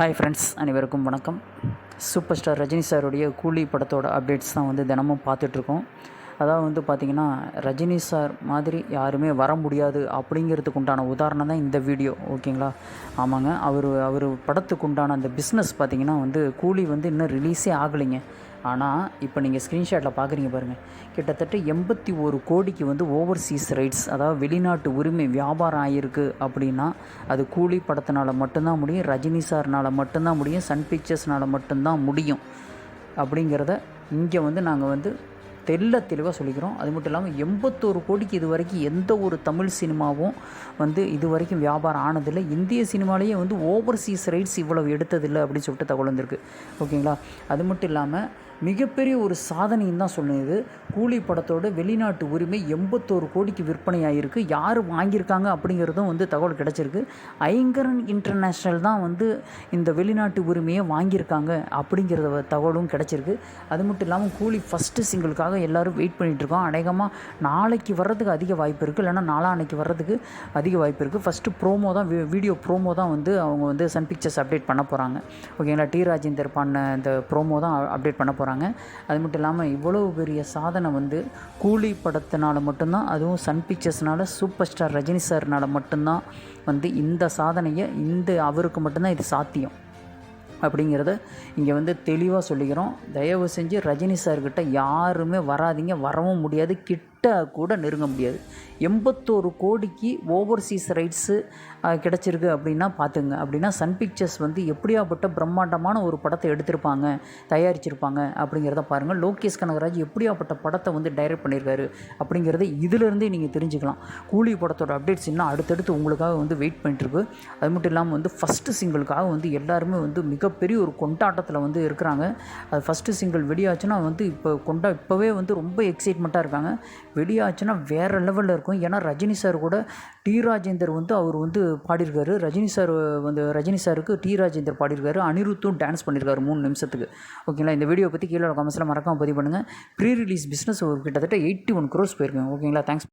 Hi friends, அனைவருக்கும் வணக்கம். Super star Rajini சாருடைய கூலி படத்தோட அப்டேட்ஸ் தான் தினமும் பார்த்துட்ருக்கோம். அதாவது பார்த்திங்கன்னா, ரஜினி சார் மாதிரி யாருமே வர முடியாது அப்படிங்கிறதுக்கு உண்டான உதாரணம் தான் இந்த வீடியோ. ஓகேங்களா? ஆமாங்க, அவர் படத்துக்கு உண்டான அந்த பிஸ்னஸ் பார்த்திங்கன்னா கூலி இன்னும் ரிலீஸே ஆகலைங்க. ஆனால் இப்போ நீங்கள் ஸ்க்ரீன்ஷாட்டில் பார்க்குறீங்க பாருங்கள், கிட்டத்தட்ட 81 கோடிக்கு ஓவர்சீஸ் ரைட்ஸ், அதாவது வெளிநாட்டு உரிமை வியாபாரம் ஆகிருக்கு. அப்படின்னா அது கூலி படத்தினால மட்டும்தான் முடியும், ரஜினி சார்னால் மட்டும்தான் முடியும், சன் பிக்சர்ஸ்னால் மட்டும்தான் முடியும். அப்படிங்கிறத இங்கே நாங்கள் தெளிவாக சொல்லிக்கிறோம். அது மட்டும் இல்லாமல் 81 கோடிக்கு இது வரைக்கும் எந்த ஒரு தமிழ் சினிமாவும் இது வரைக்கும் வியாபாரம் ஆனதில்லை. இந்திய சினிமாலேயே ஓவர்சீஸ் ரைட்ஸ் இவ்வளவு எடுத்ததில்லை அப்படின்னு சொல்லிட்டு தகவல் வந்திருக்கு. ஓகேங்களா? அது மட்டும் இல்லாமல் மிகப்பெரிய ஒரு சாதனைன்னு தான் சொல்லுது. கூலி படத்தோட வெளிநாட்டு உரிமை 81 கோடிக்கு விற்பனை ஆகிருக்கு. யார் வாங்கியிருக்காங்க அப்படிங்கிறதும் தகவல் கிடச்சிருக்கு. ஐங்கரன் இன்டர்நேஷ்னல் தான் இந்த வெளிநாட்டு உரிமையை வாங்கியிருக்காங்க அப்படிங்கிறத தகவலும் கிடச்சிருக்கு. அது மட்டும் இல்லாமல் கூலி ஃபஸ்ட்டு சிங்கிளுக்காக எல்லோரும் வெயிட் பண்ணிகிட்ருக்கோம். அநேகமாக நாளைக்கு வர்றதுக்கு அதிக வாய்ப்பு இருக்குது, இல்லைனா நாளான்னைக்கு வர்றதுக்கு அதிக வாய்ப்பு இருக்குது. ஃபஸ்ட்டு ப்ரோமோ தான், வீடியோ ப்ரோமோ தான் அவங்க சன் பிக்சர்ஸ் அப்டேட் பண்ண போகிறாங்க. ஓகேங்களா? டி ராஜேந்தர் பண்ண இந்த ப்ரோமோ தான் அப்டேட் பண்ண போகிறாங்க. அது மட்டும் இல்லாமல் இவ்வளோ பெரிய சாதனை கூலி படத்தினால மட்டும்தான், அதுவும் சன் பிக்சர்ஸ்னால சூப்பர் ஸ்டார் ரஜினி சார்னால மட்டும்தான் இந்த சாதனையை அவருக்கு மட்டும்தான் இது சாத்தியம் அப்படிங்கிறத இங்கே தெளிவாக சொல்லிக்கிறோம். தயவு செஞ்சு ரஜினி சார்கிட்ட யாருமே வராதிங்க, வரவும் முடியாது, கிட்ட கூட நெருங்க முடியாது. 81 கோடிக்கு ஓவர்சீஸ் ரைட்ஸு கிடச்சிருக்கு அப்படின்னா பார்த்துங்க. அப்படின்னா சன் பிக்சர்ஸ் எப்படியாப்பட்ட பிரம்மாண்டமான ஒரு படத்தை எடுத்திருப்பாங்க, தயாரிச்சிருப்பாங்க அப்படிங்கிறத பாருங்கள். லோகேஷ் கனகராஜ் எப்படியாப்பட்ட படத்தை டைரக்ட் பண்ணியிருக்காரு அப்படிங்கிறத இதிலிருந்தே நீங்கள் தெரிஞ்சுக்கலாம். கூலி படத்தோட அப்டேட்ஸ் இன்னும் அடுத்தடுத்து உங்களுக்காக வெயிட் பண்ணிட்டுருக்கு. அது மட்டும் இல்லாமல் ஃபஸ்ட்டு சிங்கிளுக்காக எல்லாருமே மிகப்பெரிய ஒரு கொண்டாட்டத்தில் இருக்கிறாங்க. அது ஃபஸ்ட்டு சிங்கிள் வெளியாச்சுன்னா இப்போவே ரொம்ப எக்ஸைட்மெண்ட்டாக இருக்காங்க. வெளியாச்சுன்னா வேறு லெவலில் இருக்கும். ஏன்னா ரஜினி சார் கூட டி ராஜேந்தர் அவர் பாடியிருக்காரு. ரஜினி சாருக்கு டி ராஜேந்தர் பாடியிருக்காரு. அனிருத்தும் டான்ஸ் பண்ணியிருக்காரு 3 நிமிஷத்துக்கு. ஓகேங்களா? இந்த வீடியோ பற்றி கீழே கமெண்ட்ஸில் மறக்காமல் பதிவு பண்ணுங்கள். ப்ரீ ரிலீஸ் பிஸ்னஸ் கிட்டத்தட்ட 81 crores போயிருக்கேன். ஓகேங்களா? தேங்க்ஸ்.